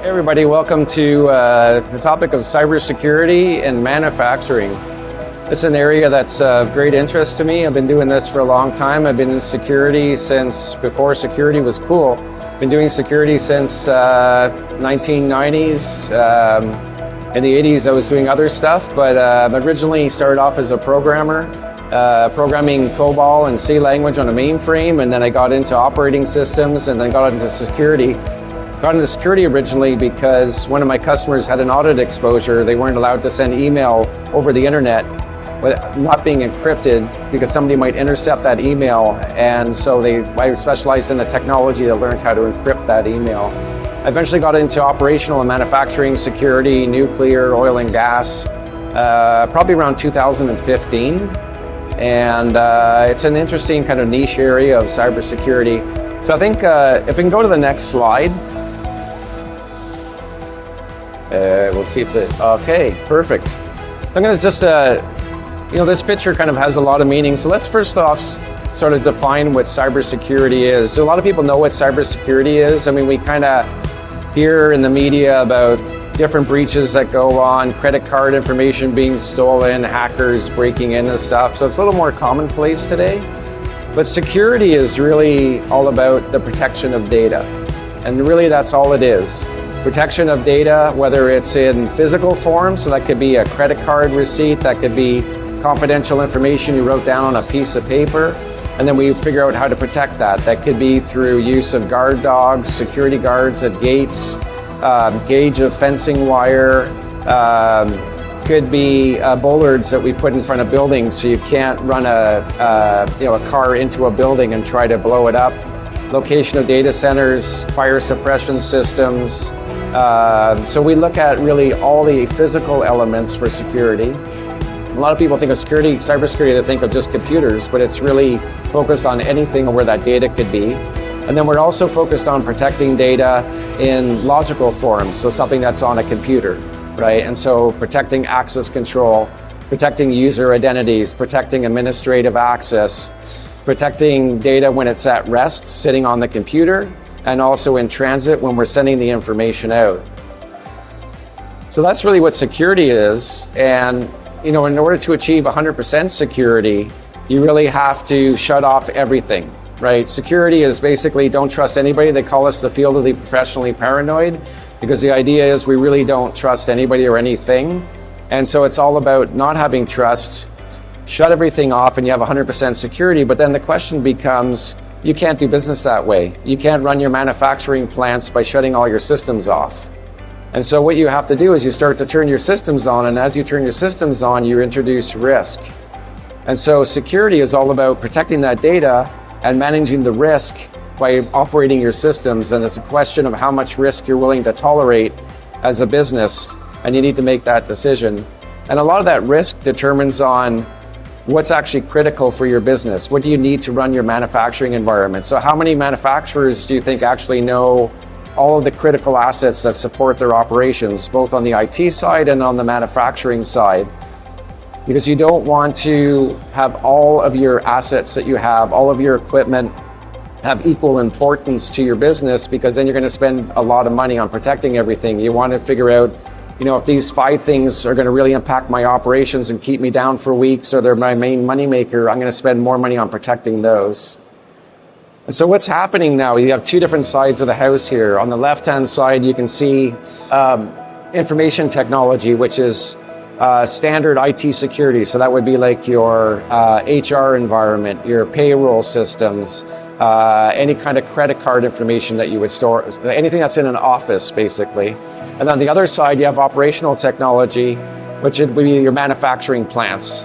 Hey everybody, welcome to the topic of cybersecurity and manufacturing. It's an area that's of great interest to me. I've been doing this for a long time. I've been in security since before security was cool. Been doing security since 1990s. In the 80s I was doing other stuff, but originally started off as a programmer, programming COBOL and C language on a mainframe, and then I got into operating systems and then got into security. Got into security originally because one of my customers had an audit exposure. They weren't allowed to send email over the internet, but not being encrypted because somebody might intercept that email. And so I specialized in the technology that learned how to encrypt that email. I eventually got into operational and manufacturing, security, nuclear, oil and gas, probably around 2015. And it's an interesting kind of niche area of cybersecurity. So I think if we can go to the next slide. We'll see if okay, perfect. I'm going to just, this picture kind of has a lot of meaning. So let's first off sort of define what cybersecurity is. So a lot of people know what cybersecurity is. I mean, we kind of hear in the media about different breaches that go on, credit card information being stolen, hackers breaking in and stuff. So it's a little more commonplace today. But security is really all about the protection of data. And really that's all it is. Protection of data, whether it's in physical form, so that could be a credit card receipt, that could be confidential information you wrote down on a piece of paper, and then we figure out how to protect that. That could be through use of guard dogs, security guards at gates, gauge of fencing wire, could be bollards that we put in front of buildings so you can't run a car into a building and try to blow it up. Location of data centers, fire suppression systems. So we look at really all the physical elements for security. A lot of people think of security, cybersecurity, they think of just computers, but it's really focused on anything where that data could be. And then we're also focused on protecting data in logical forms, so something that's on a computer, right? And so protecting access control, protecting user identities, protecting administrative access, protecting data when it's at rest, sitting on the computer, and also in transit when we're sending the information out. So that's really what security is. And in order to achieve 100% security, you really have to shut off everything, right? Security is basically don't trust anybody. They call us the field of the professionally paranoid, because the idea is we really don't trust anybody or anything. And so it's all about not having trust, shut everything off, and you have 100% security. But then the question becomes, you can't do business that way. You can't run your manufacturing plants by shutting all your systems off. And so what you have to do is you start to turn your systems on, and as you turn your systems on, you introduce risk. And so security is all about protecting that data and managing the risk by operating your systems. And it's a question of how much risk you're willing to tolerate as a business, and you need to make that decision. And a lot of that risk determines on what's actually critical for your business. What do you need to run your manufacturing environment? So how many manufacturers do you think actually know all of the critical assets that support their operations, both on the IT side and on the manufacturing side? Because you don't want to have all of your assets that you have, all of your equipment have equal importance to your business, because then you're going to spend a lot of money on protecting everything. You want to figure out if these 5 things are going to really impact my operations and keep me down for weeks, or they're my main moneymaker, I'm going to spend more money on protecting those. And so what's happening now, you have 2 different sides of the house here. On the left-hand side, you can see information technology, which is standard IT security. So that would be like your HR environment, your payroll systems, any kind of credit card information that you would store, anything that's in an office, basically. And on the other side, you have operational technology, which would be your manufacturing plants.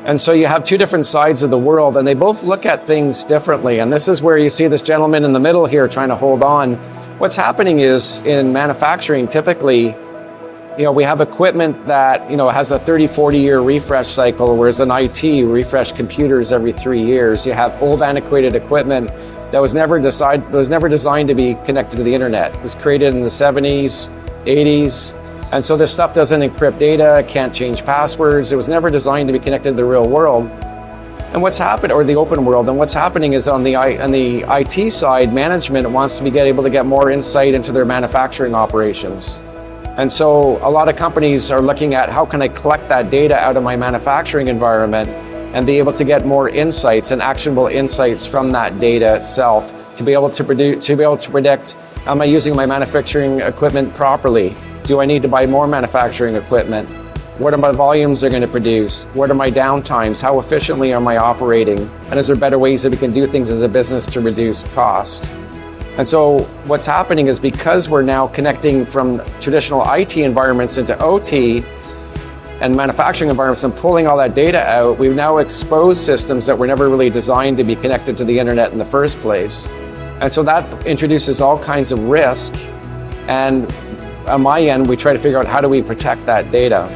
And so you have 2 different sides of the world, and they both look at things differently. And this is where you see this gentleman in the middle here trying to hold on. What's happening is in manufacturing, typically, we have equipment that, has a 30, 40-year refresh cycle, whereas in IT, you refresh computers every 3 years. You have old antiquated equipment that was never designed to be connected to the internet. It was created in the 70s, 80s. And so this stuff doesn't encrypt data, can't change passwords. It was never designed to be connected to the real world. And what's happened, or the open world, and what's happening is on the IT side, management wants to be able to get more insight into their manufacturing operations. And so a lot of companies are looking at how can I collect that data out of my manufacturing environment and be able to get more insights and actionable insights from that data itself to be able to predict, am I using my manufacturing equipment properly? Do I need to buy more manufacturing equipment? What are my volumes they're going to produce? What are my downtimes? How efficiently am I operating? And is there better ways that we can do things as a business to reduce cost? And so what's happening is because we're now connecting from traditional IT environments into OT and manufacturing environments and pulling all that data out, we've now exposed systems that were never really designed to be connected to the internet in the first place. And so that introduces all kinds of risk. And on my end, we try to figure out how do we protect that data.